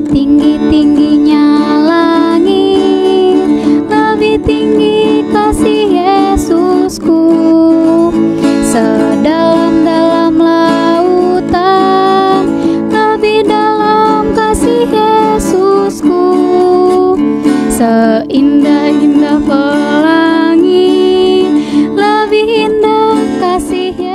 Setinggi-tingginya langit, lebih tinggi kasih Yesusku. Sedalam-dalam lautan, lebih dalam kasih Yesusku. Seindah-indah pelangi, lebih indah kasih Yesus.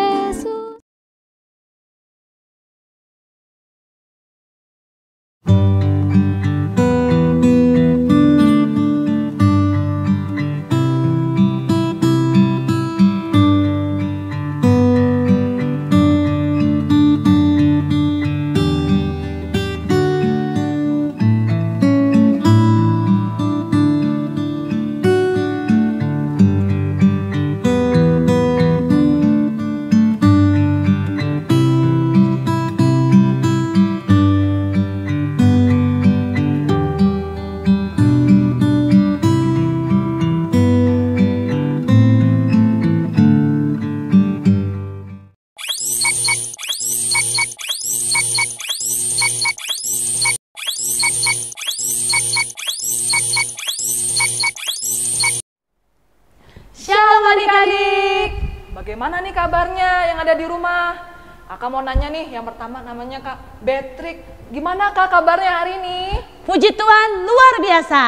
Shalom adik-adik, bagaimana nih kabarnya yang ada di rumah? Kakak mau nanya nih, yang pertama namanya Kak Betrik. Gimana Kak kabarnya hari ini? Puji Tuhan, luar biasa.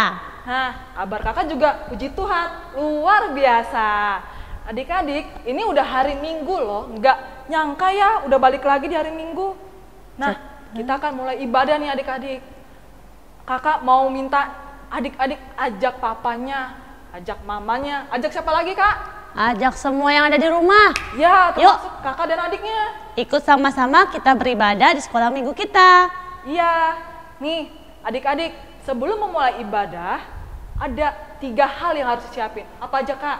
Nah, kabar kakak juga puji Tuhan, luar biasa. Adik-adik, ini udah hari Minggu loh, nggak nyangka ya udah balik lagi di hari Minggu. Nah, kita akan mulai ibadah nih adik-adik. Kakak mau minta adik-adik ajak papanya, ajak mamanya, ajak siapa lagi Kak? Ajak semua yang ada di rumah. Ya, Yuk. termasuk kakak dan adiknya. Ikut sama-sama kita beribadah di sekolah minggu kita. Iya, nih adik-adik, sebelum memulai ibadah, ada 3 hal yang harus disiapin. Apa aja Kak?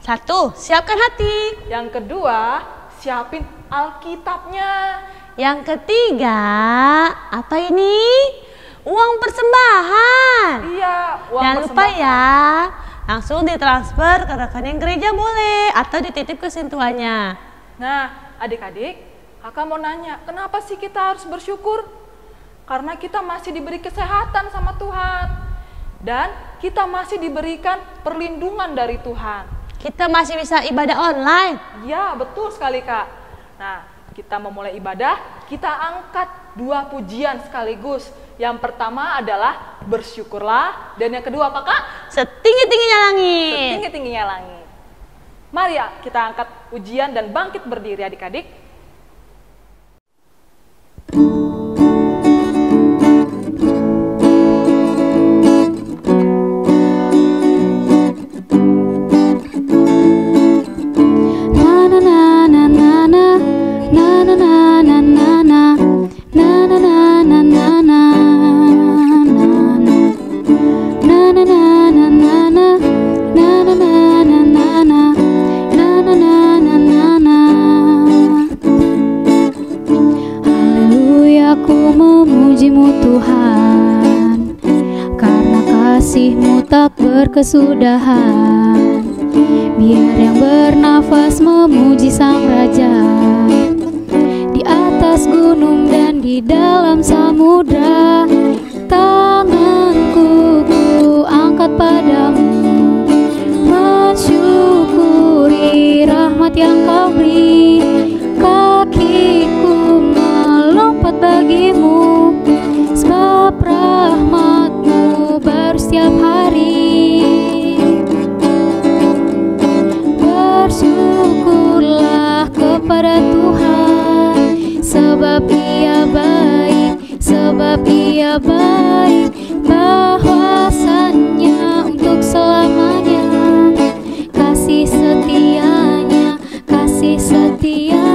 1, siapkan hati. Yang kedua, siapin Alkitabnya. Yang ketiga, apa ini? Uang persembahan. Iya, uang Jangan lupa persembahan. ya, langsung ditransfer ke rekan yang gereja boleh, atau dititip ke sintuannya. Nah, adik-adik, kakak mau nanya, kenapa sih kita harus bersyukur? Karena kita masih diberi kesehatan sama Tuhan. Dan kita masih diberikan perlindungan dari Tuhan. Kita masih bisa ibadah online. Ya, betul sekali Kak. Nah, kita memulai ibadah, kita angkat 2 pujian sekaligus. Yang pertama adalah bersyukurlah, dan yang kedua apa Kak? Setinggi-tingginya langit. Setinggi-tingginya langit. Mari ya, kita angkat pujian dan bangkit berdiri adik-adik. Tuhan, karena kasih-Mu tak berkesudahan. Biar yang bernafas memuji Sang Raja, di atas gunung dan di dalam samudra. Tanganku ku angkat padamu, mensyukuri rahmat yang Kau beri. Kakiku melompat bagimu, sebab rahmat-Mu baru setiap hari. Bersyukurlah kepada Tuhan, sebab Ia baik, sebab Ia baik. Bahwasannya untuk selamanya, kasih setianya, kasih setianya.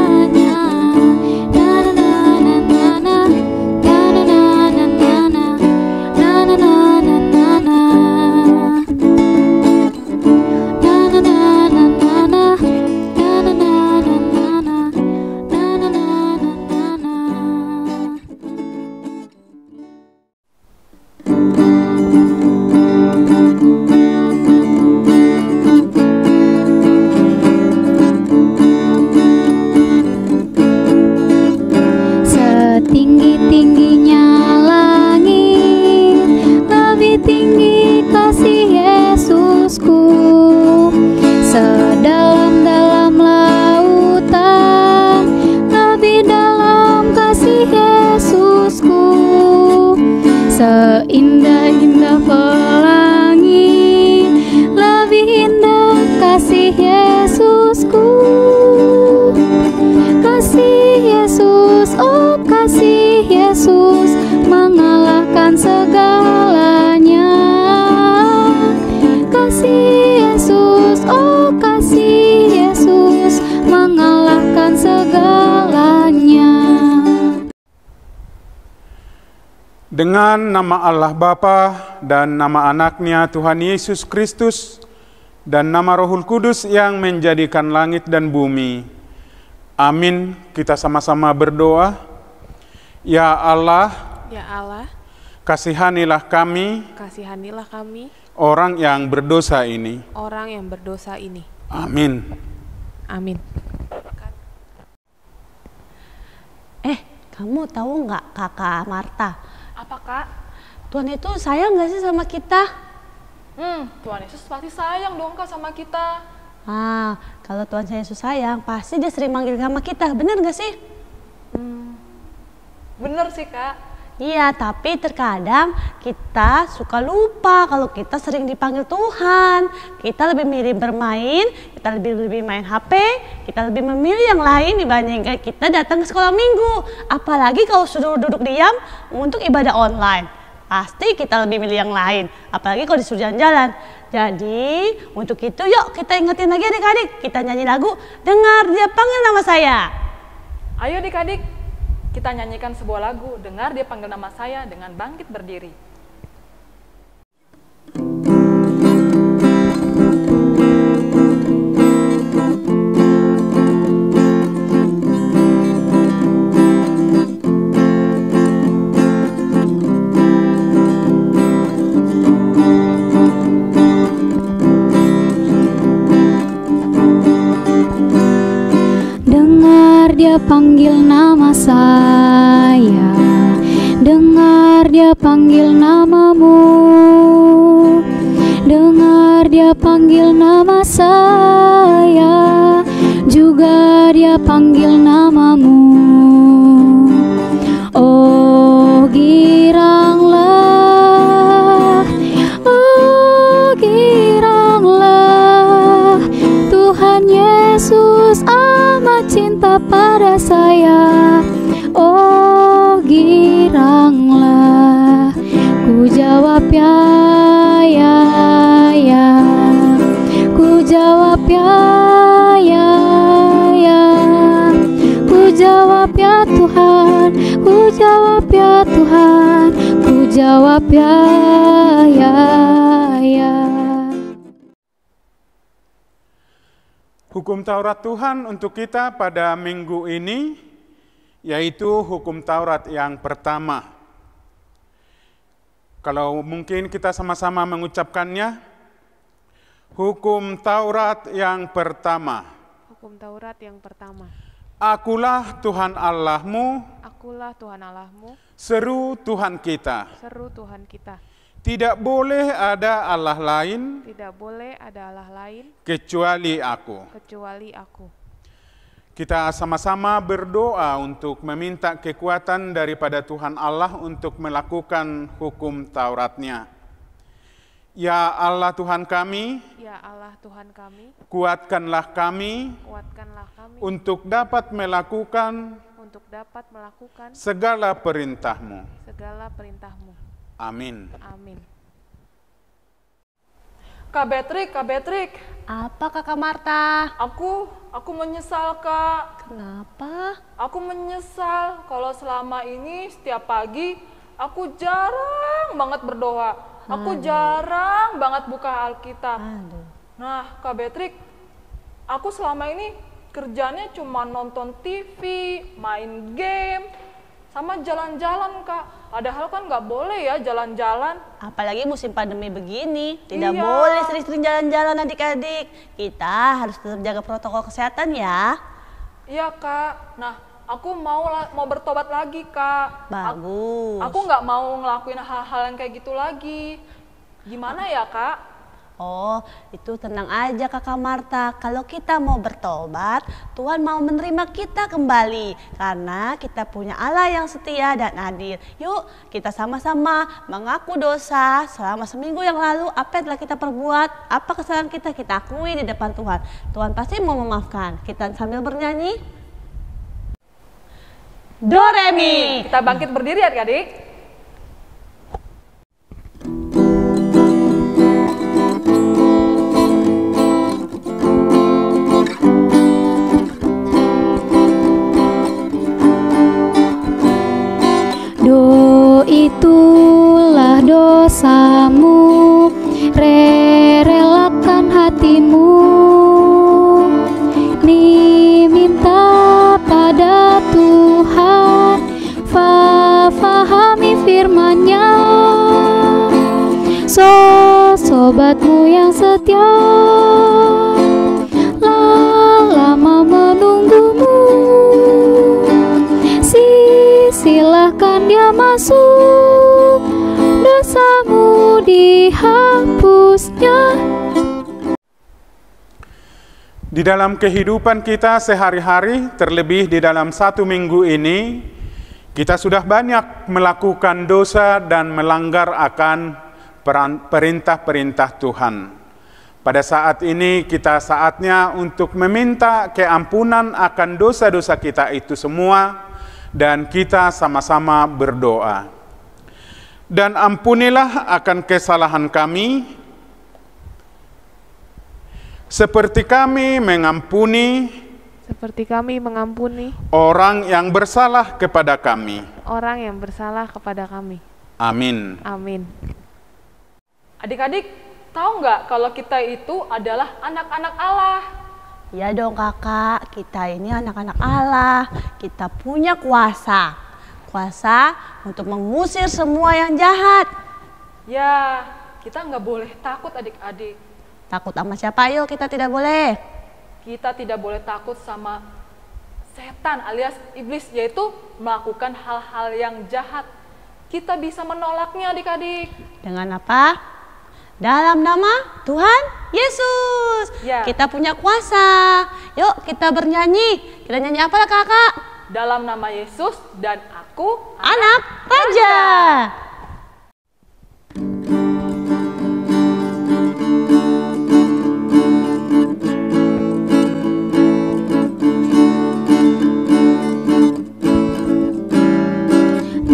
Seindah-indah pelangi, lebih indah kasih Yesusku. Kasih Yesus, oh kasih Yesus, mengalahkan segalanya. Kasih Yesus, oh kasih Yesus, mengalahkan segalanya. Dengan nama Allah Bapa dan nama anaknya Tuhan Yesus Kristus dan nama Rohul Kudus yang menjadikan langit dan bumi. Amin. Kita sama-sama berdoa. Ya Allah, kasihanilah kami, orang yang berdosa ini. Amin. Kamu tahu nggak Kakak Marta? Apa, Kak? Tuhan itu sayang nggak sih sama kita? Tuhan Yesus pasti sayang dong, Kak, sama kita. Kalau Tuhan Yesus sayang, pasti dia sering manggil nama kita, bener nggak sih? Bener sih, Kak. Iya, tapi terkadang kita suka lupa kalau kita sering dipanggil Tuhan. Kita lebih milih bermain, kita lebih main HP, kita lebih memilih yang lain dibandingkan kita datang ke sekolah minggu. Apalagi kalau sudah duduk diam untuk ibadah online. Pasti kita lebih milih yang lain, apalagi kalau disuruh jalan-jalan. Jadi, untuk itu yuk kita ingetin lagi adik-adik. Kita nyanyi lagu, dengar dia panggil nama saya. Ayo adik-adik, kita nyanyikan sebuah lagu, dengar dia panggil nama saya dengan bangkit berdiri. Dengar dia panggil nama saya, dengar dia panggil namamu, dengar dia panggil nama saya, juga dia panggil namamu. Oh giranglah, Tuhan Yesus amat cinta pada saya. Oh giranglah, ku jawab ya, ku jawab ya, ku jawab ya Tuhan, ku jawab ya Tuhan, ku jawab ya. Hukum Taurat Tuhan untuk kita pada minggu ini, yaitu hukum Taurat yang pertama. Kalau mungkin kita sama-sama mengucapkannya, hukum Taurat yang pertama. Hukum Taurat yang pertama. Akulah Tuhan Allahmu, seru Tuhan kita. Tidak boleh ada Allah lain, kecuali aku. Kita sama-sama berdoa untuk meminta kekuatan daripada Tuhan Allah untuk melakukan hukum Tauratnya. Ya Allah Tuhan kami, kuatkanlah kami, untuk dapat melakukan segala perintah-Mu. Amin. Kak Betrik. Apa Kakak Marta? Aku menyesal, Kak. Kenapa? Aku menyesal kalau selama ini setiap pagi aku jarang banget berdoa. Aku jarang banget buka Alkitab. Nah, Kak Betrik, aku selama ini kerjanya cuma nonton TV, main game, sama jalan-jalan, Kak. Padahal kan nggak boleh ya jalan-jalan. Apalagi musim pandemi begini, tidak boleh sering-sering jalan-jalan adik-adik. Kita harus tetap jaga protokol kesehatan ya. Iya, Kak. Nah, aku mau bertobat lagi, Kak. Bagus. Aku nggak mau ngelakuin hal-hal yang kayak gitu lagi. Gimana ya, Kak? Oh, itu tenang aja Kakak Marta. Kalau kita mau bertobat, Tuhan mau menerima kita kembali. Karena kita punya Allah yang setia dan adil. Yuk, kita sama-sama mengaku dosa selama seminggu yang lalu. Apa yang telah kita perbuat, apa kesalahan kita akui di depan Tuhan. Tuhan pasti mau memaafkan. Kita sambil bernyanyi. Do, re, mi. Kita bangkit berdiri adik-adik. Do, itulah dosamu, relakan hatimu, ni minta pada Tuhan, fahami firman-Nya. Sobatmu yang setia, lama menunggumu, silahkan dia masuk, dosamu dihapusnya. Di dalam kehidupan kita sehari-hari, terlebih di dalam 1 minggu ini, kita sudah banyak melakukan dosa dan melanggar akan perintah-perintah Tuhan. Pada saat ini kita saatnya untuk meminta keampunan akan dosa-dosa kita itu semua, dan kita sama-sama berdoa. Dan ampunilah akan kesalahan kami, seperti kami mengampuni orang yang bersalah kepada kami. Amin. Amin. Adik-adik, tahu nggak kalau kita itu adalah anak-anak Allah? Ya dong kakak, kita ini anak-anak Allah, kita punya kuasa untuk mengusir semua yang jahat. Ya, kita nggak boleh takut adik-adik. Takut sama siapa? Ayo, kita tidak boleh. Kita tidak boleh takut sama setan alias iblis, yaitu melakukan hal-hal yang jahat. Kita bisa menolaknya adik-adik. Dengan apa? Dalam nama Tuhan Yesus. Ya. Kita punya kuasa. Yuk kita bernyanyi. Kita nyanyi apa lah kakak? Dalam nama Yesus dan aku anak Raja.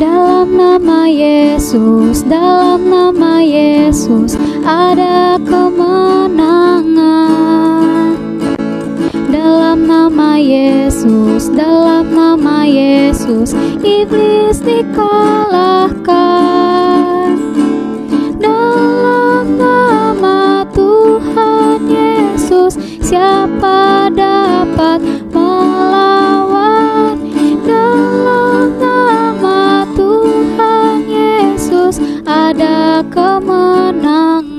Dalam nama Yesus, dalam nama Yesus ada kemenangan. Dalam nama Yesus, dalam nama Yesus iblis dikalahkan. Dalam nama Tuhan Yesus siapa dapat melawan? Dalam nama Tuhan Yesus ada kemenangan.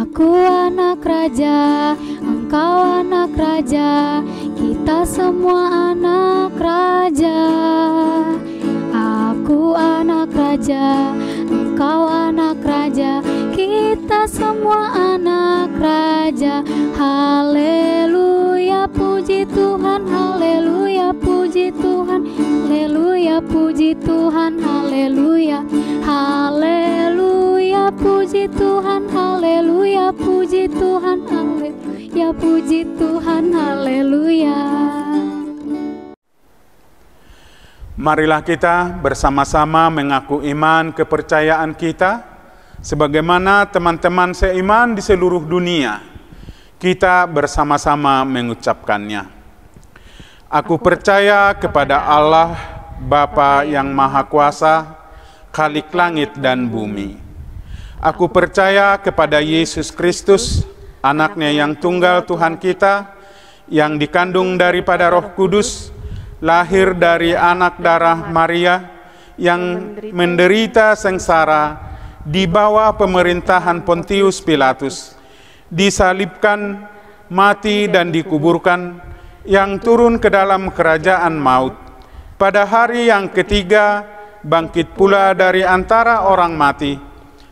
Aku anak raja, engkau anak raja, kita semua anak raja. Aku anak raja, engkau anak raja, kita semua anak raja. Haleluya, puji Tuhan, haleluya, puji Tuhan, haleluya, puji Tuhan, haleluya, haleluya, puji Tuhan, haleluya, puji Tuhan, haleluya, puji Tuhan, haleluya. Marilah kita bersama-sama mengaku iman kepercayaan kita, sebagaimana teman-teman seiman di seluruh dunia. Kita bersama-sama mengucapkannya. Aku percaya kepada Allah, Bapa yang Maha Kuasa, Khalik langit dan bumi. Aku percaya kepada Yesus Kristus, anaknya yang tunggal Tuhan kita, yang dikandung daripada Roh Kudus, lahir dari anak darah Maria, yang menderita sengsara di bawah pemerintahan Pontius Pilatus, disalibkan, mati dan dikuburkan, yang turun ke dalam kerajaan maut. pada hari yang ketiga bangkit pula dari antara orang mati,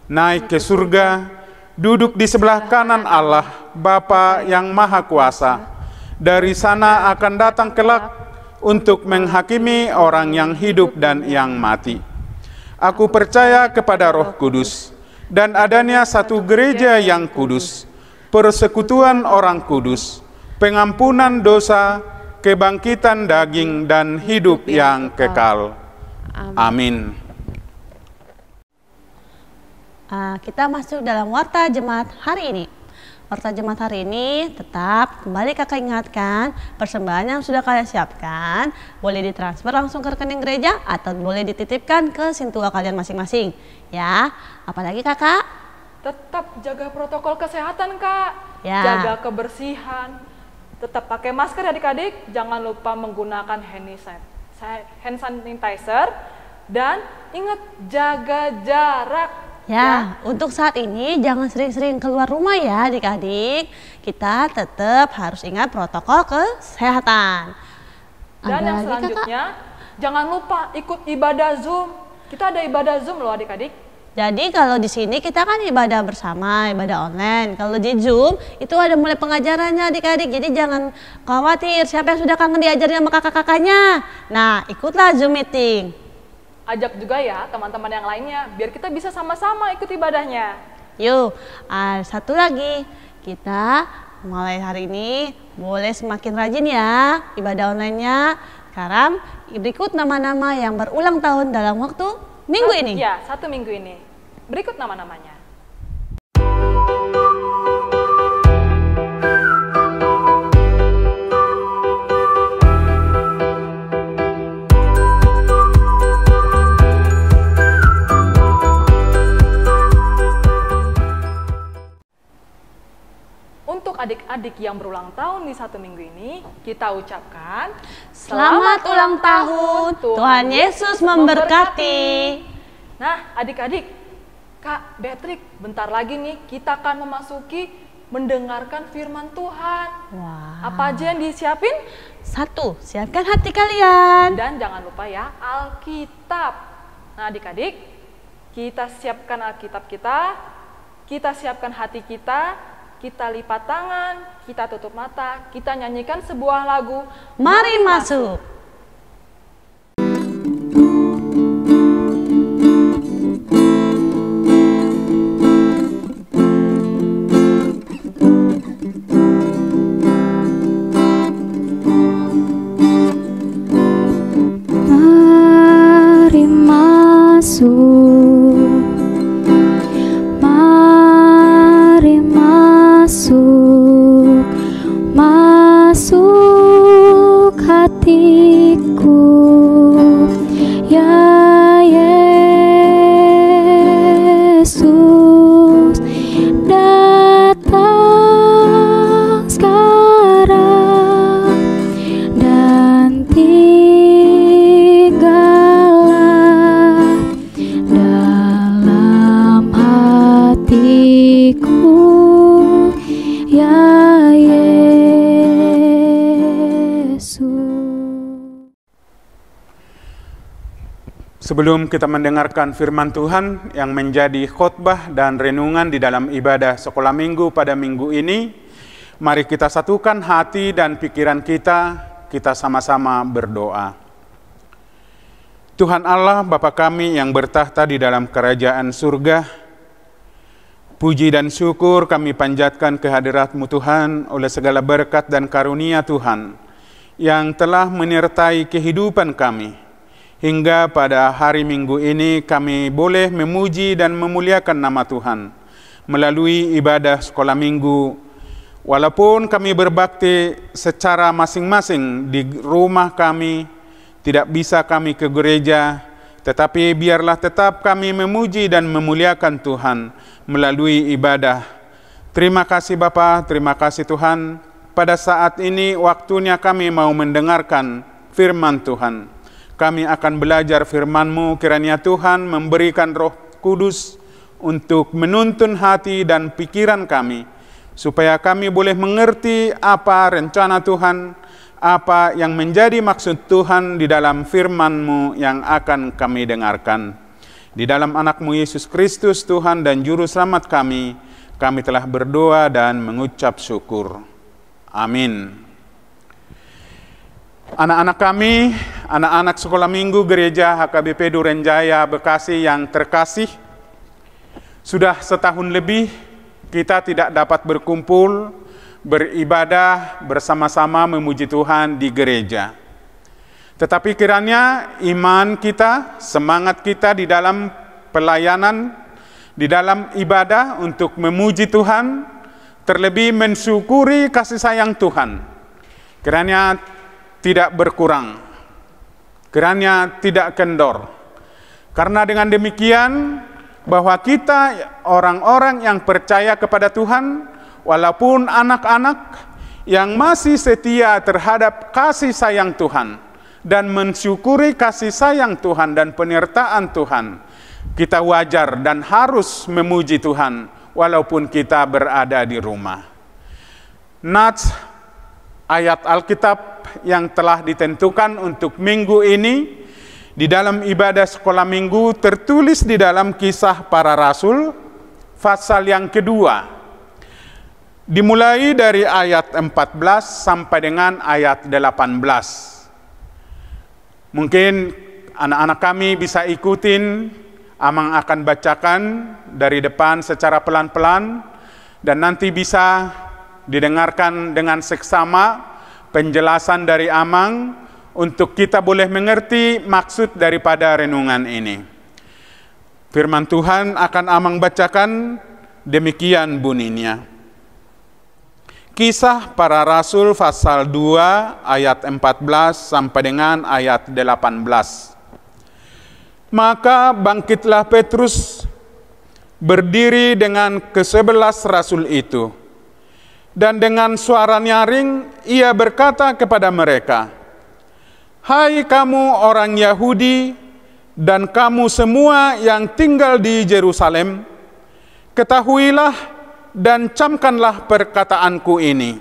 naik ke surga, duduk di sebelah kanan Allah, Bapa yang Maha Kuasa. Dari sana akan datang kelak untuk menghakimi orang yang hidup dan yang mati. Aku percaya kepada Roh Kudus, dan adanya satu gereja yang kudus, persekutuan orang kudus, pengampunan dosa, kebangkitan daging, dan hidup yang kekal. Amin. Kita masuk dalam warta jemaat hari ini. Warta jemaat hari ini tetap kembali kakak ingatkan, persembahan yang sudah kalian siapkan boleh ditransfer langsung ke rekening gereja atau boleh dititipkan ke sintua kalian masing-masing. Ya, apalagi kakak? Tetap jaga protokol kesehatan, Kak. Ya. Jaga kebersihan. Tetap pakai masker adik-adik. Jangan lupa menggunakan hand sanitizer. Dan ingat jaga jarak. Ya, untuk saat ini jangan sering-sering keluar rumah ya adik-adik. Kita tetap harus ingat protokol kesehatan. Dan yang selanjutnya, jangan lupa ikut ibadah Zoom. Kita ada ibadah Zoom loh adik-adik. Jadi kalau di sini kita kan ibadah bersama, ibadah online. Kalau di Zoom itu ada mulai pengajarannya adik-adik. Jadi jangan khawatir siapa yang sudah kangen diajarnya sama kakak-kakaknya. Nah, ikutlah Zoom meeting. Ajak juga ya teman-teman yang lainnya, biar kita bisa sama-sama ikut ibadahnya. Yuk, satu lagi. Kita mulai hari ini boleh semakin rajin ya ibadah online-nya. Sekarang berikut nama-nama yang berulang tahun dalam waktu minggu ini. Ya, 1 minggu ini. Berikut nama-namanya. Untuk adik-adik yang berulang tahun di 1 minggu ini, kita ucapkan Selamat ulang tahun, Tuhan Yesus memberkati. Nah, adik-adik, Kak Beatrix, bentar lagi nih kita akan memasuki mendengarkan firman Tuhan. Wah. Apa aja yang disiapin? 1, siapkan hati kalian. Dan jangan lupa ya, Alkitab. Nah, adik-adik, kita siapkan Alkitab kita siapkan hati kita lipat tangan, kita tutup mata, kita nyanyikan sebuah lagu. Mari masuk. Mari masuk. Masuk hatiku, ya Yesus, datang sekarang dan tinggallah dalam hatiku, ya Sebelum kita mendengarkan firman Tuhan yang menjadi khotbah dan renungan di dalam ibadah sekolah minggu pada minggu ini, mari kita satukan hati dan pikiran kita sama-sama berdoa. Tuhan Allah, Bapa kami yang bertahta di dalam kerajaan surga, puji dan syukur kami panjatkan kehadirat-Mu Tuhan oleh segala berkat dan karunia Tuhan yang telah menyertai kehidupan kami. Hingga pada hari Minggu ini kami boleh memuji dan memuliakan nama Tuhan melalui ibadah sekolah minggu. Walaupun kami berbakti secara masing-masing di rumah kami, tidak bisa kami ke gereja, tetapi biarlah tetap kami memuji dan memuliakan Tuhan melalui ibadah. Terima kasih Bapa, terima kasih Tuhan. Pada saat ini waktunya kami mau mendengarkan firman Tuhan. Kami akan belajar firman-Mu, kiranya Tuhan memberikan Roh Kudus untuk menuntun hati dan pikiran kami, supaya kami boleh mengerti apa rencana Tuhan, apa yang menjadi maksud Tuhan di dalam firman-Mu yang akan kami dengarkan. Di dalam anak-Mu Yesus Kristus, Tuhan dan Juru Selamat kami telah berdoa dan mengucap syukur. Amin. Anak-anak kami, anak-anak sekolah minggu Gereja HKBP Durenjaya Bekasi yang terkasih, sudah setahun lebih kita tidak dapat berkumpul, beribadah bersama-sama memuji Tuhan di gereja. Tetapi kiranya iman kita, semangat kita di dalam pelayanan, di dalam ibadah untuk memuji Tuhan, terlebih mensyukuri kasih sayang Tuhan, kiranya tidak berkurang, kiranya tidak kendor. Karena dengan demikian, bahwa kita orang-orang yang percaya kepada Tuhan, walaupun anak-anak yang masih setia terhadap kasih sayang Tuhan dan mensyukuri kasih sayang Tuhan dan penyertaan Tuhan, kita wajar dan harus memuji Tuhan walaupun kita berada di rumah. Nats ayat Alkitab yang telah ditentukan untuk minggu ini di dalam ibadah sekolah minggu tertulis di dalam Kisah Para Rasul pasal yang kedua, dimulai dari ayat 14 sampai dengan ayat 18. Mungkin anak-anak kami bisa ikutin, Amang akan bacakan dari depan secara pelan-pelan dan nanti bisa didengarkan dengan seksama penjelasan dari Amang untuk kita boleh mengerti maksud daripada renungan ini. Firman Tuhan akan Amang bacakan, demikian bunyinya. Kisah Para Rasul pasal 2 ayat 14 sampai dengan ayat 18. Maka bangkitlah Petrus berdiri dengan ke-11 rasul itu, dan dengan suara nyaring ia berkata kepada mereka, "Hai kamu orang Yahudi dan kamu semua yang tinggal di Yerusalem, ketahuilah dan camkanlah perkataanku ini.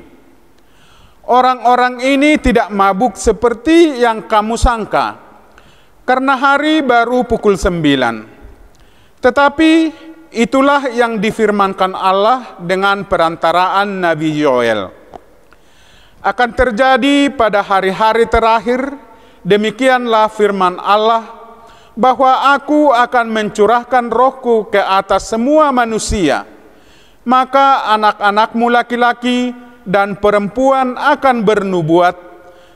Orang-orang ini tidak mabuk seperti yang kamu sangka, karena hari baru pukul 9. Tetapi itulah yang difirmankan Allah dengan perantaraan Nabi Yoel. Akan terjadi pada hari-hari terakhir, demikianlah firman Allah, bahwa aku akan mencurahkan rohku ke atas semua manusia. Maka anak-anakmu laki-laki dan perempuan akan bernubuat,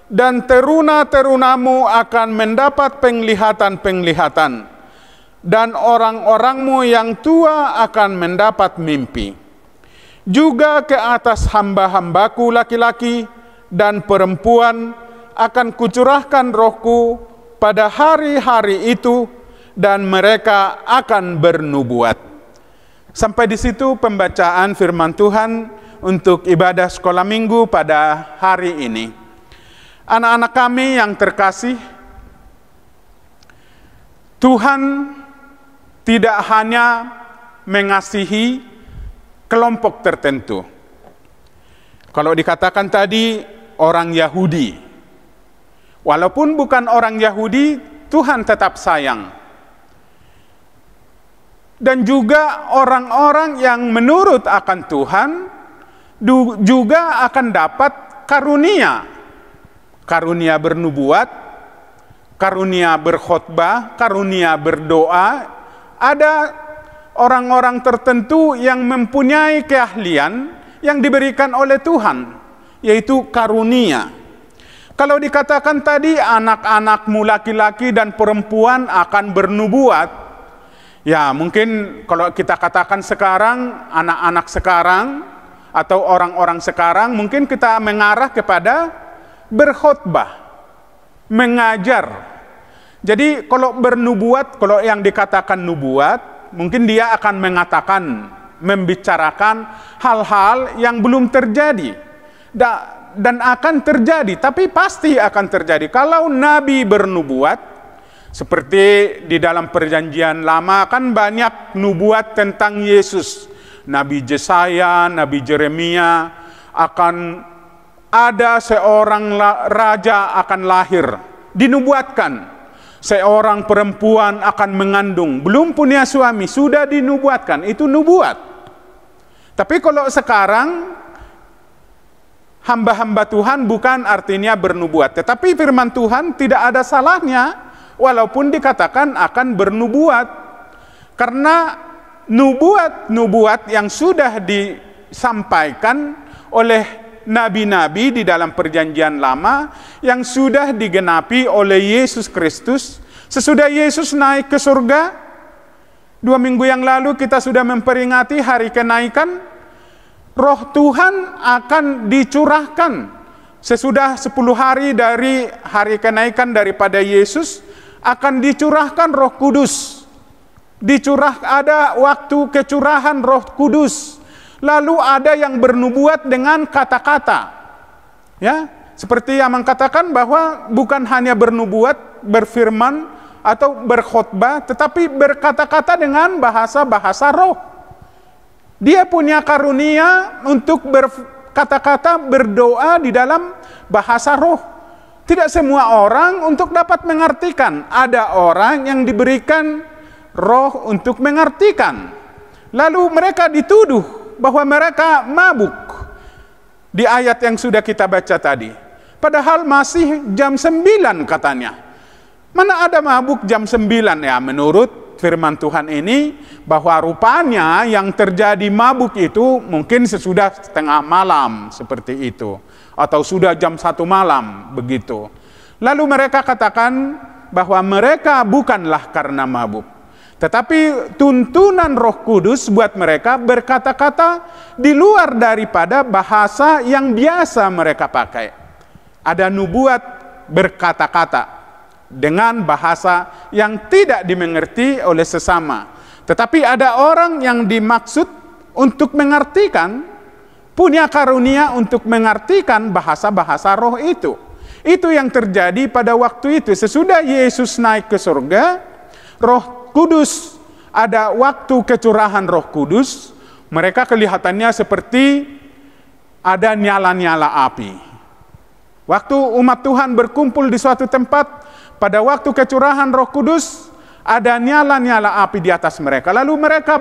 dan teruna-terunamu akan mendapat penglihatan-penglihatan, dan orang-orangmu yang tua akan mendapat mimpi. Juga ke atas hamba-hambaku laki-laki dan perempuan akan kucurahkan rohku pada hari-hari itu, dan mereka akan bernubuat." Sampai di situ pembacaan firman Tuhan untuk ibadah sekolah minggu pada hari ini. Anak-anak kami yang terkasih, Tuhan tidak hanya mengasihi kelompok tertentu. Kalau dikatakan tadi orang Yahudi, walaupun bukan orang Yahudi, Tuhan tetap sayang. Dan juga orang-orang yang menurut akan Tuhan juga akan dapat karunia. Karunia bernubuat, karunia berkhotbah, karunia berdoa. Ada orang-orang tertentu yang mempunyai keahlian yang diberikan oleh Tuhan, yaitu karunia. Kalau dikatakan tadi anak-anakmu laki-laki dan perempuan akan bernubuat, ya mungkin kalau kita katakan sekarang, anak-anak sekarang atau orang-orang sekarang, mungkin kita mengarah kepada berkhotbah, mengajar. Jadi kalau bernubuat, kalau yang dikatakan nubuat, mungkin dia akan mengatakan, membicarakan hal-hal yang belum terjadi dan akan terjadi, tapi pasti akan terjadi. Kalau Nabi bernubuat, seperti di dalam perjanjian lama kan banyak nubuat tentang Yesus. Nabi Yesaya, Nabi Jeremia akan ada seorang raja akan lahir, dinubuatkan. Seorang perempuan akan mengandung, belum punya suami, sudah dinubuatkan, itu nubuat. Tapi kalau sekarang, hamba-hamba Tuhan bukan artinya bernubuat. Tetapi firman Tuhan tidak ada salahnya, walaupun dikatakan akan bernubuat. Karena nubuat-nubuat yang sudah disampaikan oleh nabi-nabi di dalam perjanjian lama yang sudah digenapi oleh Yesus Kristus sesudah Yesus naik ke surga. 2 minggu yang lalu kita sudah memperingati hari kenaikan. Roh Tuhan akan dicurahkan sesudah 10 hari dari hari kenaikan daripada Yesus, akan dicurahkan Roh Kudus. Ada waktu kecurahan Roh Kudus. Lalu ada yang bernubuat dengan kata-kata. Ya, seperti yang mengatakan bahwa bukan hanya bernubuat, berfirman atau berkhotbah, tetapi berkata-kata dengan bahasa-bahasa roh. Dia punya karunia untuk berkata-kata, berdoa di dalam bahasa roh. Tidak semua orang untuk dapat mengartikan. Ada orang yang diberikan roh untuk mengartikan. Lalu mereka dituduh bahwa mereka mabuk di ayat yang sudah kita baca tadi. Padahal masih jam 9 katanya. Mana ada mabuk jam 9 ya, menurut firman Tuhan ini, bahwa rupanya yang terjadi mabuk itu mungkin sesudah setengah malam seperti itu, atau sudah jam 1 malam begitu. Lalu mereka katakan bahwa mereka bukanlah karena mabuk, tetapi tuntunan Roh Kudus buat mereka berkata-kata di luar daripada bahasa yang biasa mereka pakai. Ada nubuat berkata-kata dengan bahasa yang tidak dimengerti oleh sesama. Tetapi ada orang yang dimaksud untuk mengartikan, punya karunia untuk mengartikan bahasa-bahasa roh itu. Itu yang terjadi pada waktu itu. Sesudah Yesus naik ke surga, Roh Kudus, ada waktu kecurahan Roh Kudus, mereka kelihatannya seperti ada nyala-nyala api. Waktu umat Tuhan berkumpul di suatu tempat, pada waktu kecurahan Roh Kudus, ada nyala-nyala api di atas mereka. Lalu mereka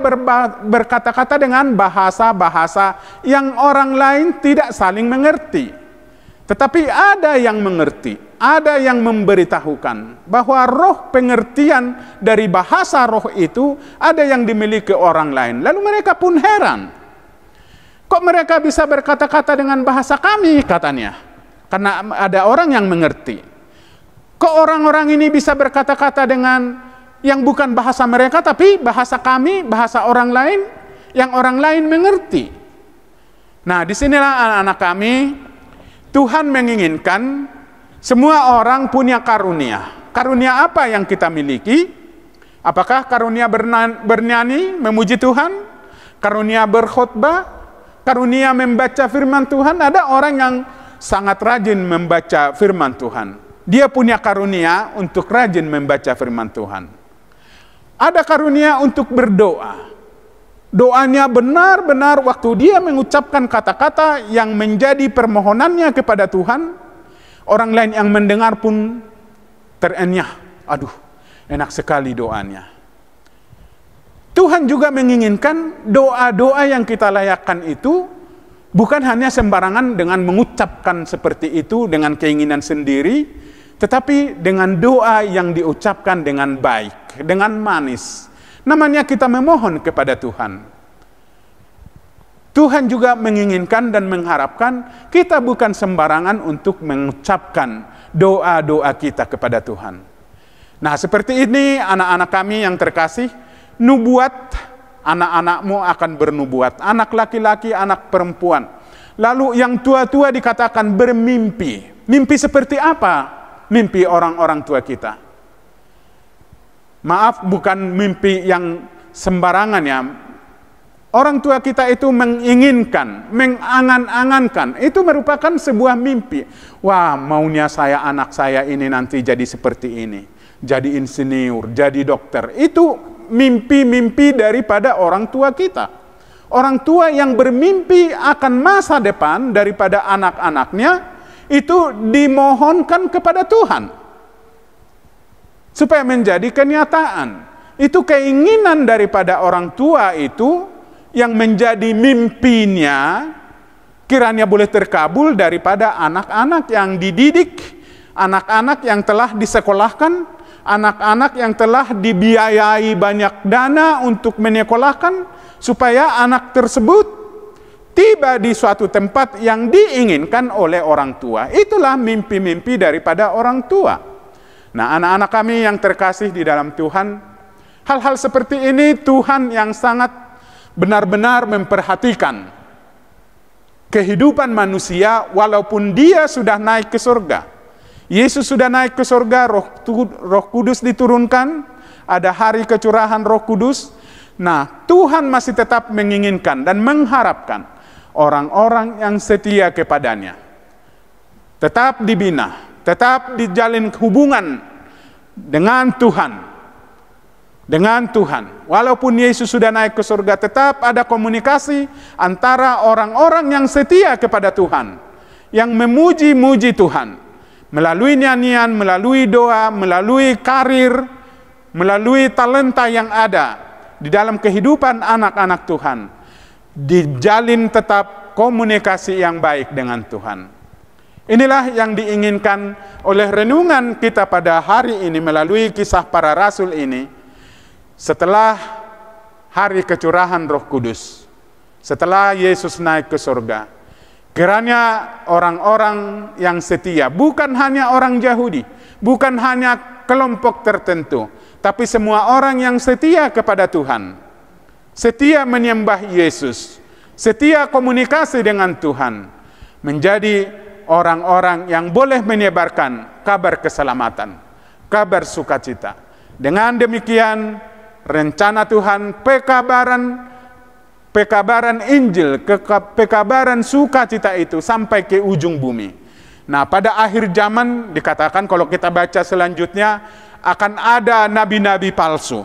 berkata-kata dengan bahasa-bahasa yang orang lain tidak saling mengerti. Tetapi ada yang mengerti, ada yang memberitahukan bahwa roh pengertian dari bahasa roh itu ada yang dimiliki orang lain. Lalu mereka pun heran. Kok mereka bisa berkata-kata dengan bahasa kami, katanya. Karena ada orang yang mengerti. Kok orang-orang ini bisa berkata-kata dengan yang bukan bahasa mereka, tapi bahasa kami, bahasa orang lain, yang orang lain mengerti. Nah, disinilah anak-anak kami, Tuhan menginginkan semua orang punya karunia. Karunia apa yang kita miliki? Apakah karunia bernyanyi, memuji Tuhan? Karunia berkhotbah? Karunia membaca firman Tuhan? Ada orang yang sangat rajin membaca firman Tuhan. Dia punya karunia untuk rajin membaca firman Tuhan. Ada karunia untuk berdoa. Doanya benar-benar waktu dia mengucapkan kata-kata yang menjadi permohonannya kepada Tuhan, orang lain yang mendengar pun terenyah. Aduh, enak sekali doanya. Tuhan juga menginginkan doa-doa yang kita layakkan itu bukan hanya sembarangan dengan mengucapkan seperti itu dengan keinginan sendiri, tetapi dengan doa yang diucapkan dengan baik, dengan manis. Namanya kita memohon kepada Tuhan. Tuhan juga menginginkan dan mengharapkan kita bukan sembarangan untuk mengucapkan doa-doa kita kepada Tuhan. Nah, seperti ini anak-anak kami yang terkasih, nubuat, anak-anakmu akan bernubuat, anak laki-laki, anak perempuan. Lalu yang tua-tua dikatakan bermimpi. Mimpi seperti apa? Mimpi orang-orang tua kita. Maaf, bukan mimpi yang sembarangan ya. Orang tua kita itu menginginkan, mengangan-angankan. Itu merupakan sebuah mimpi. Wah, maunya saya anak saya ini nanti jadi seperti ini. Jadi insinyur, jadi dokter. Itu mimpi-mimpi daripada orang tua kita. Orang tua yang bermimpi akan masa depan daripada anak-anaknya, itu dimohonkan kepada Tuhan supaya menjadi kenyataan. Itu keinginan daripada orang tua itu yang menjadi mimpinya, kiranya boleh terkabul daripada anak-anak yang dididik, anak-anak yang telah disekolahkan, anak-anak yang telah dibiayai banyak dana untuk menyekolahkan, supaya anak tersebut tiba di suatu tempat yang diinginkan oleh orang tua. Itulah mimpi-mimpi daripada orang tua. Nah, anak-anak kami yang terkasih di dalam Tuhan, hal-hal seperti ini Tuhan yang sangat benar-benar memperhatikan kehidupan manusia walaupun dia sudah naik ke surga. Yesus sudah naik ke surga, Roh Kudus diturunkan, ada hari kecurahan Roh Kudus. Nah, Tuhan masih tetap menginginkan dan mengharapkan orang-orang yang setia kepadanya. Tetap dibina, tetap dijalin hubungan dengan Tuhan. Dengan Tuhan. Walaupun Yesus sudah naik ke surga, tetap ada komunikasi antara orang-orang yang setia kepada Tuhan, yang memuji-muji Tuhan. Melalui nyanyian, melalui doa, melalui karir, melalui talenta yang ada di dalam kehidupan anak-anak Tuhan, dijalin tetap komunikasi yang baik dengan Tuhan. Inilah yang diinginkan oleh renungan kita pada hari ini melalui kisah para rasul ini. Setelah hari kecurahan Roh Kudus, setelah Yesus naik ke surga, kiranya orang-orang yang setia, bukan hanya orang Yahudi, bukan hanya kelompok tertentu, tapi semua orang yang setia kepada Tuhan, setia menyembah Yesus, setia komunikasi dengan Tuhan, menjadi orang-orang yang boleh menyebarkan kabar keselamatan, kabar sukacita. Dengan demikian, rencana Tuhan pekabaran Injil, pekabaran sukacita itu sampai ke ujung bumi. Nah, pada akhir zaman dikatakan, kalau kita baca selanjutnya, akan ada nabi-nabi palsu.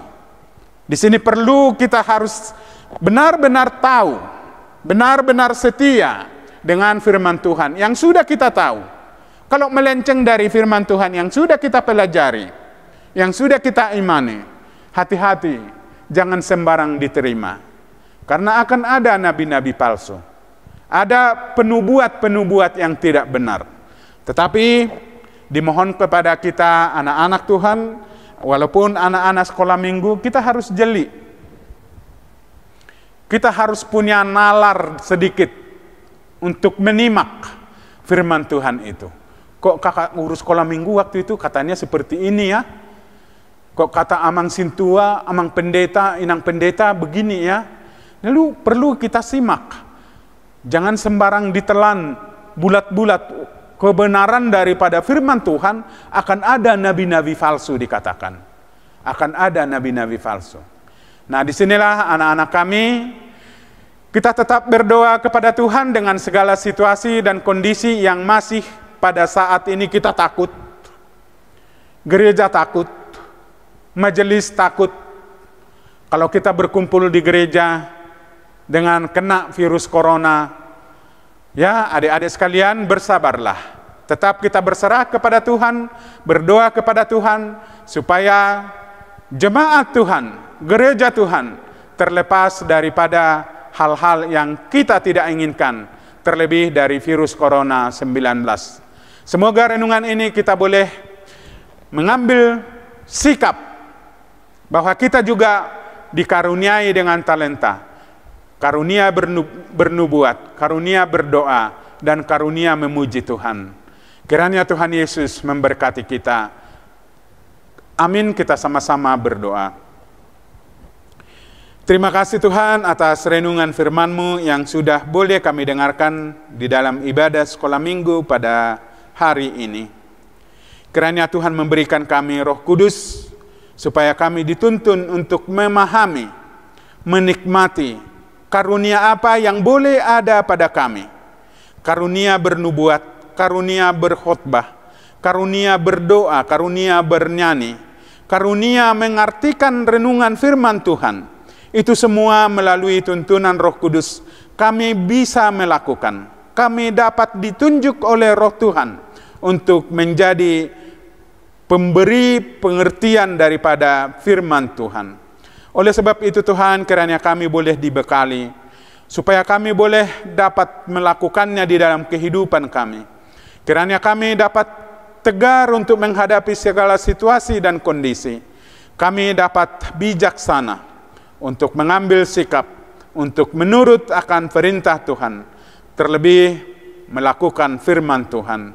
Di sini perlu kita harus benar-benar tahu, benar-benar setia dengan firman Tuhan yang sudah kita tahu. Kalau melenceng dari firman Tuhan yang sudah kita pelajari, yang sudah kita imani, hati-hati, jangan sembarang diterima. Karena akan ada nabi-nabi palsu. Ada penubuat-penubuat yang tidak benar. Tetapi dimohon kepada kita anak-anak Tuhan, walaupun anak-anak sekolah minggu, kita harus jeli. Kita harus punya nalar sedikit untuk menyimak firman Tuhan itu. Kok kakak urus sekolah minggu waktu itu katanya seperti ini ya? Kok kata amang sintua, amang pendeta, inang pendeta begini ya? Lalu perlu kita simak. Jangan sembarang ditelan bulat-bulat. Kebenaran daripada firman Tuhan, akan ada nabi-nabi palsu dikatakan. Akan ada nabi-nabi palsu. Nah, disinilah anak-anak kami, kita tetap berdoa kepada Tuhan dengan segala situasi dan kondisi yang masih pada saat ini kita takut. Gereja takut, majelis takut. Kalau kita berkumpul di gereja dengan kena virus corona, ya, adik-adik sekalian, bersabarlah. Tetap kita berserah kepada Tuhan, berdoa kepada Tuhan, supaya jemaat Tuhan, gereja Tuhan, terlepas daripada hal-hal yang kita tidak inginkan, terlebih dari virus corona 19. Semoga renungan ini kita boleh mengambil sikap bahwa kita juga dikaruniai dengan talenta. Karunia bernubuat, karunia berdoa, dan karunia memuji Tuhan. Kiranya Tuhan Yesus memberkati kita. Amin, kita sama-sama berdoa. Terima kasih Tuhan atas renungan firman-Mu yang sudah boleh kami dengarkan di dalam ibadah sekolah minggu pada hari ini. Kiranya Tuhan memberikan kami Roh Kudus, supaya kami dituntun untuk memahami, menikmati karunia apa yang boleh ada pada kami. Karunia bernubuat, karunia berkhotbah, karunia berdoa, karunia bernyanyi, karunia mengartikan renungan firman Tuhan Itu semua melalui tuntunan Roh Kudus kami bisa melakukan. Kami dapat ditunjuk oleh Roh Tuhan untuk menjadi pemberi pengertian daripada firman Tuhan. Oleh sebab itu Tuhan, kiranya kami boleh dibekali, supaya kami boleh dapat melakukannya di dalam kehidupan kami. Kiranya kami dapat tegar untuk menghadapi segala situasi dan kondisi. Kami dapat bijaksana untuk mengambil sikap, untuk menurut akan perintah Tuhan, terlebih melakukan firman Tuhan.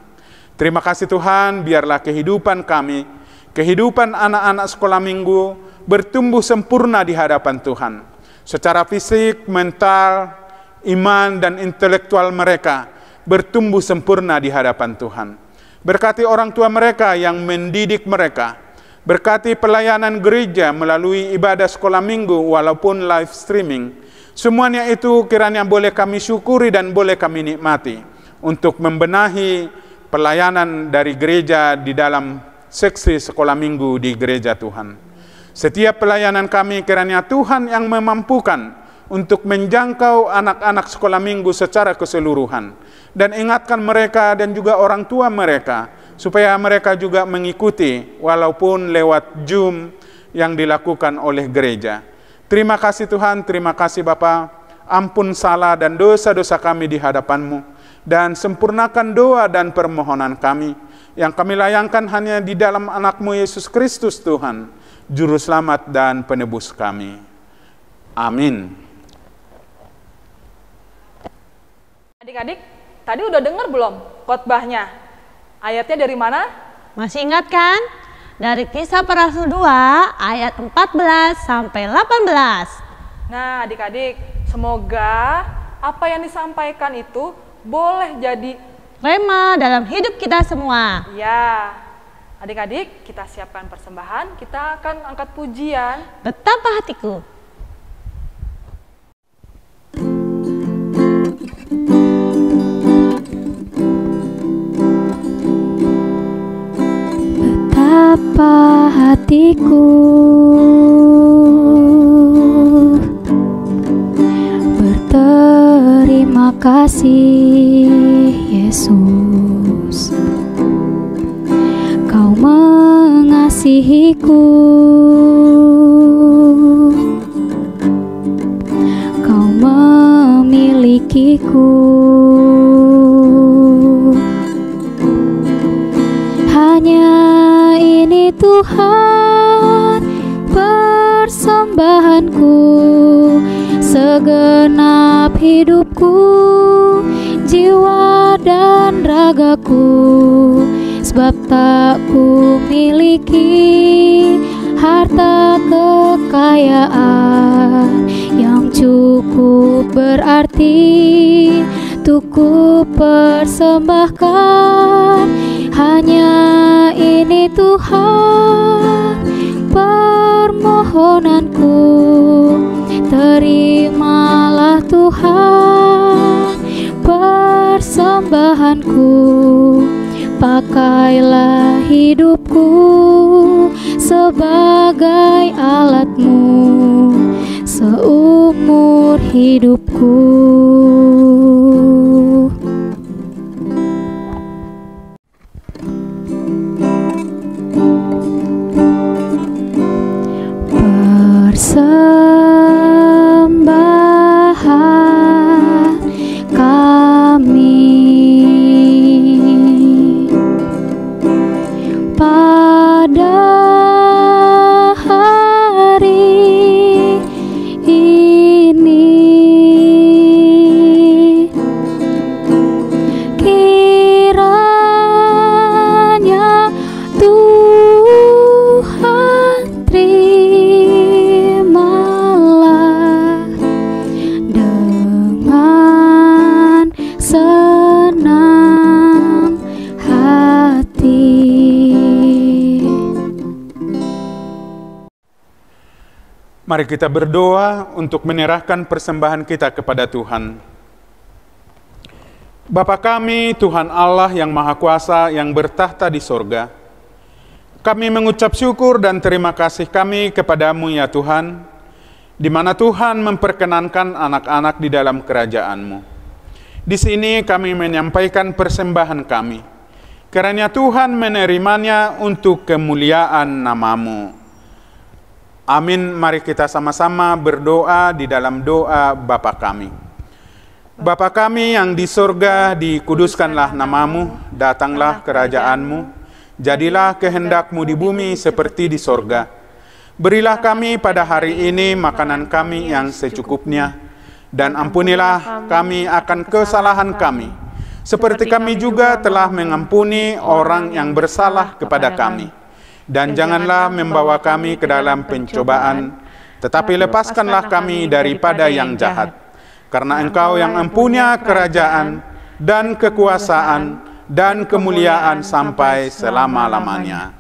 Terima kasih Tuhan, biarlah kehidupan kami, kehidupan anak-anak sekolah minggu bertumbuh sempurna di hadapan Tuhan. Secara fisik, mental, iman, dan intelektual mereka bertumbuh sempurna di hadapan Tuhan. Berkati orang tua mereka yang mendidik mereka. Berkati pelayanan gereja melalui ibadah sekolah minggu walaupun live streaming. Semuanya itu kiranya boleh kami syukuri dan boleh kami nikmati untuk membenahi pelayanan dari gereja di dalam seksi sekolah minggu di gereja Tuhan. Setiap pelayanan kami kiranya Tuhan yang memampukan untuk menjangkau anak-anak sekolah minggu secara keseluruhan. Dan ingatkan mereka dan juga orang tua mereka, supaya mereka juga mengikuti walaupun lewat Zoom yang dilakukan oleh gereja. Terima kasih Tuhan, terima kasih Bapa. Ampun salah dan dosa-dosa kami di hadapan-Mu, dan sempurnakan doa dan permohonan kami yang kami layangkan hanya di dalam anak-Mu Yesus Kristus Tuhan, Juru Selamat dan Penebus kami. Amin. Adik-adik, tadi udah dengar belum khotbahnya? Ayatnya dari mana? Masih ingat kan? Dari Kisah para Rasul 2 ayat 14 sampai 18. Nah adik-adik, semoga apa yang disampaikan itu boleh jadi rema dalam hidup kita semua. ya. Adik-adik, kita siapkan persembahan, kita akan angkat pujian. Betapa hatiku. Betapa hatiku berterima kasih Yesus, Kau mengasihiku, Kau memilikiku. Hanya ini Tuhan persembahanku, segenap hidupku, jiwa dan ragaku. Sebab tak ku miliki harta kekayaan yang cukup berarti untuk ku persembahkan. Hanya ini Tuhan permohonanku, terimalah Tuhan persembahanku. Pakailah hidupku sebagai alat-Mu seumur hidupku. Persembahan kami pada hari ini, kiranya Tuhan terimalah dengan senang hati. Mari kita berdoa untuk menyerahkan persembahan kita kepada Tuhan. Bapa kami, Tuhan Allah yang Maha Kuasa yang bertahta di sorga, kami mengucap syukur dan terima kasih kami kepadamu ya Tuhan, di mana Tuhan memperkenankan anak-anak di dalam kerajaan-Mu. Di sini kami menyampaikan persembahan kami, kiranya Tuhan menerimanya untuk kemuliaan nama-Mu. Amin. Mari kita sama-sama berdoa di dalam doa Bapa kami. Bapa kami yang di sorga, dikuduskanlah nama-Mu, datanglah kerajaan-Mu, jadilah kehendak-Mu di bumi seperti di sorga. Berilah kami pada hari ini makanan kami yang secukupnya, dan ampunilah kami akan kesalahan kami, seperti kami juga telah mengampuni orang yang bersalah kepada kami. Dan janganlah membawa kami ke dalam pencobaan, tetapi lepaskanlah kami daripada yang jahat. Karena Engkau yang mempunyai kerajaan dan kekuasaan dan kemuliaan sampai selama-lamanya.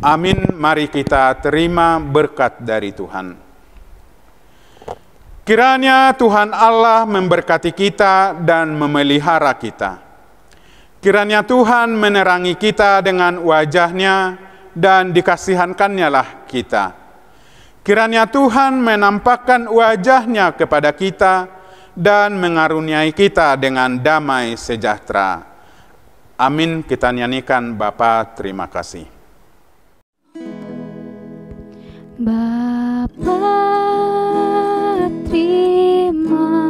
Amin. Mari kita terima berkat dari Tuhan. Kiranya Tuhan Allah memberkati kita dan memelihara kita. Kiranya Tuhan menerangi kita dengan wajah-Nya dan dikasihankannya lah kita. Kiranya Tuhan menampakkan wajah-Nya kepada kita dan mengaruniai kita dengan damai sejahtera. Amin. Kita nyanyikan Bapa terima kasih. Bapa terima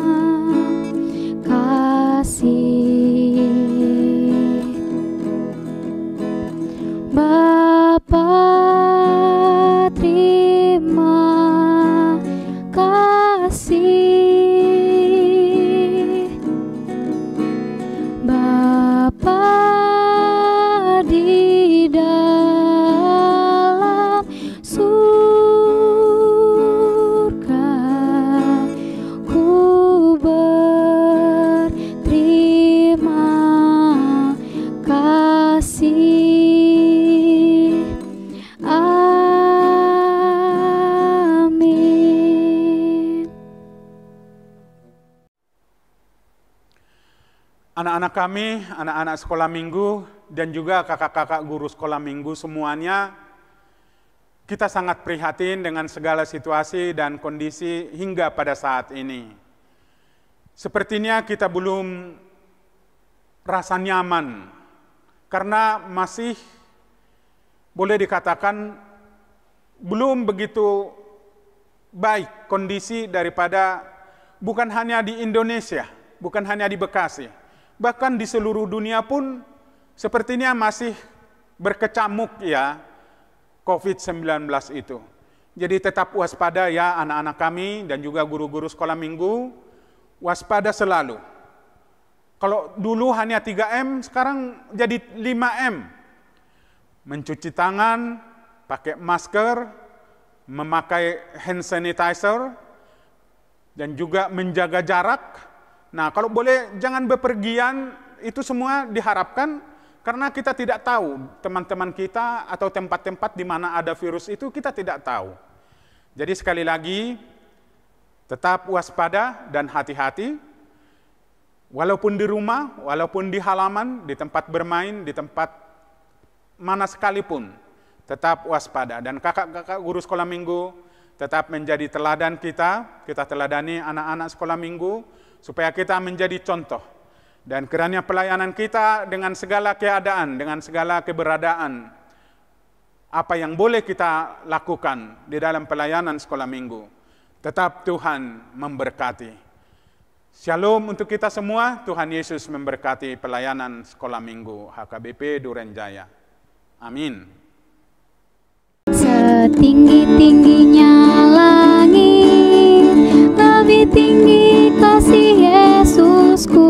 kasih, Bapa terima kasih, Bapa di dalam surga. Anak-anak kami, anak-anak sekolah minggu, dan juga kakak-kakak guru sekolah minggu semuanya, kita sangat prihatin dengan segala situasi dan kondisi hingga pada saat ini. Sepertinya kita belum rasa nyaman, karena masih boleh dikatakan belum begitu baik kondisi daripada bukan hanya di Indonesia, bukan hanya di Bekasi, bahkan di seluruh dunia pun sepertinya masih berkecamuk ya COVID-19 itu. Jadi tetap waspada ya anak-anak kami dan juga guru-guru sekolah minggu, waspada selalu. Kalau dulu hanya 3M, sekarang jadi 5M. Mencuci tangan, pakai masker, memakai hand sanitizer, dan juga menjaga jarak. Nah, kalau boleh jangan bepergian, itu semua diharapkan karena kita tidak tahu teman-teman kita atau tempat-tempat di mana ada virus itu kita tidak tahu. Jadi sekali lagi, tetap waspada dan hati-hati, walaupun di rumah, walaupun di halaman, di tempat bermain, di tempat mana sekalipun, tetap waspada. Dan kakak-kakak guru sekolah minggu tetap menjadi teladan kita teladani anak-anak sekolah minggu, supaya kita menjadi contoh. Dan kiranya pelayanan kita dengan segala keadaan, dengan segala keberadaan, apa yang boleh kita lakukan di dalam pelayanan sekolah minggu, tetap Tuhan memberkati. Shalom untuk kita semua, Tuhan Yesus memberkati pelayanan sekolah minggu HKBP Duren Jaya. Amin. Setinggi-tingginya langit, lebih tinggi kasih Yesusku.